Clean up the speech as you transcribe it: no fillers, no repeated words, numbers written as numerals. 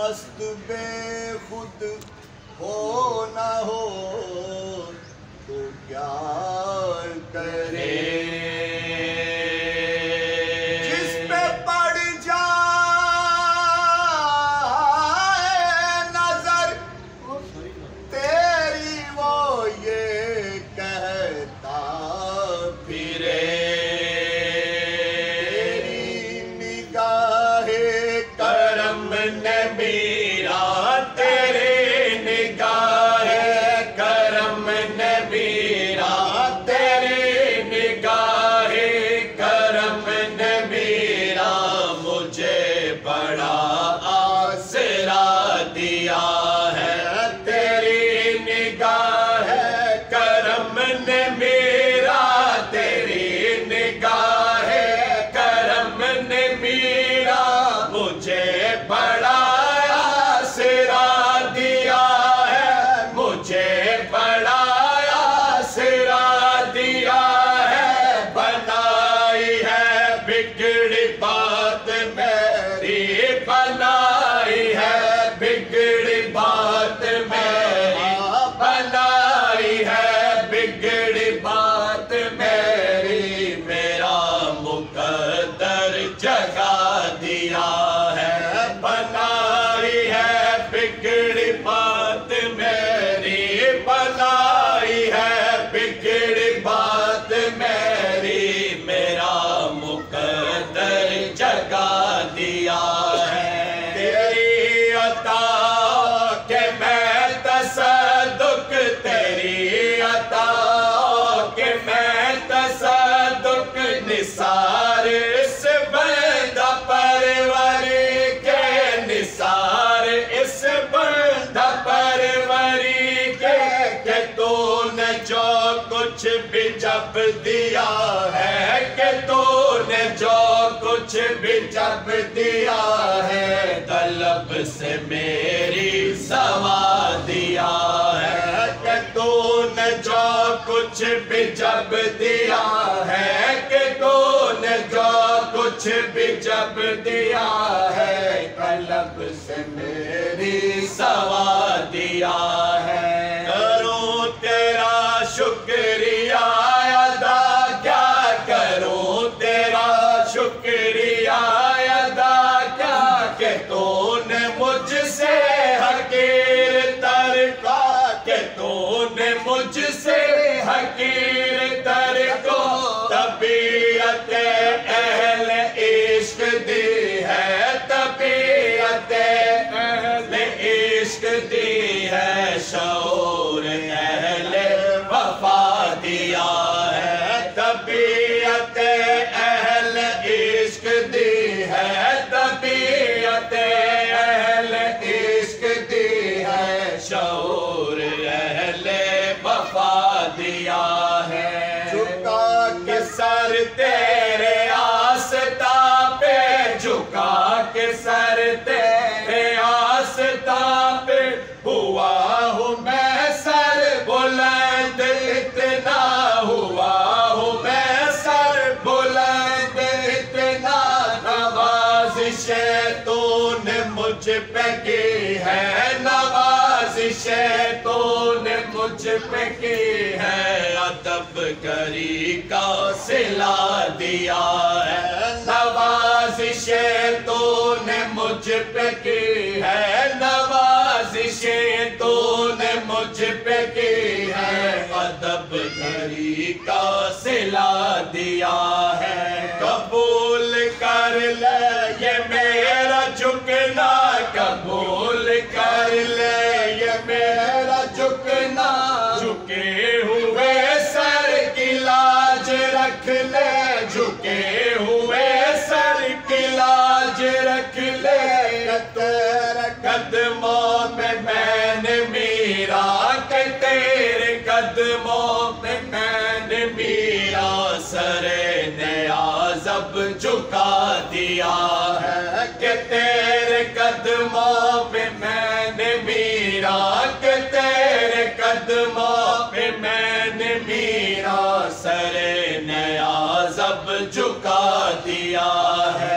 मस्त बेखुद हो ना हो तो क्या करे। जिस पे पड़ जाए नजर तेरी वो ये कहता फिरे। तेरी निगाहे करम ने मेरा, तेरे निगाहे करम ने मेरा, तेरे निगाहे करम ने मेरा मुझे बड़ा आसरा दिया है। तेरी निगाहे करम ने मेरा, तेरी निगाहे करम ने मेरा मुझे बड़ा आसरा दिया है, मुझे बड़ा आसरा दिया है। बनाई है बिगड़ी बात मेरी, बनाई है बिगड़ी बात मेरी, बनाई है बिगड़ी बात मेरी। मेरा मुकद्दर जगा दिया है, बनाई है बिगड़ी बात मेरी, बनाई है बिगड़ी बात मेरी। मेरा मुकद्दर जगा दिया है। तेरी अता के मैं तसद्दुक, तेरी अता के मैं तसद्दुक निसार इस बंदा परवरी के, निसार इस बंदा परवरी के तूने जो कुछ भी जब दिया है, कि तूने जो कुछ भी जब दिया है तलब से मेरी सवा दिया है। कि तूने जो कुछ भी जब दिया है, कि तूने जो कुछ भी जब दिया है तलब से मेरी सवा दिया है। करूं तेरा शुक्रिया अदा, क्या करूं तेरा शुक्रिया अदा, क्या कि तूने मुझसे हकीर तर का, कि तूने मुझसे हकीर तर को तबीयत अहले इश्क दी है, तबीयत अहले इश्क दी है। शऊर अहले वफा दिया है, तबीयत अहले इश्क दी है, तबीयत अहले इश्क दी है। शऊर अहले वफा दिया है। झुका के सर तेरे आस्था पे, झुका के सर तेरे आस्था पे हुआ हूँ मैं सर बुलंद, इतना हुआ हूँ मैं सर बुलंद इतना। नवाज़िशें तूने मुझ पे की है, नवाज़िशें तूने मुझ पे की है। अदब करी का सिला दिया है, नवाज़िशें तूने मुझ पे की है, नवाज़िशें तूने मुझ पे की है। अदब करी का सिला दिया है। कबूल कर ले ये मेरा झुकना, कबूल कर ले ये मेरा झुकना। झुके हुए सर की लाज रख ले, झुके हुए सर की लाज रख ले। तेरे कदमों में मैंने मीरा, के तेरे कदमों में मैंने मीरा। सरे नियाज़ अब झुका दिया है, कि तेरे कदमों पे मैंने मीरा, कि तेरे कदमों पे मैंने मीरा। सरे नियाज़ अब झुका दिया है।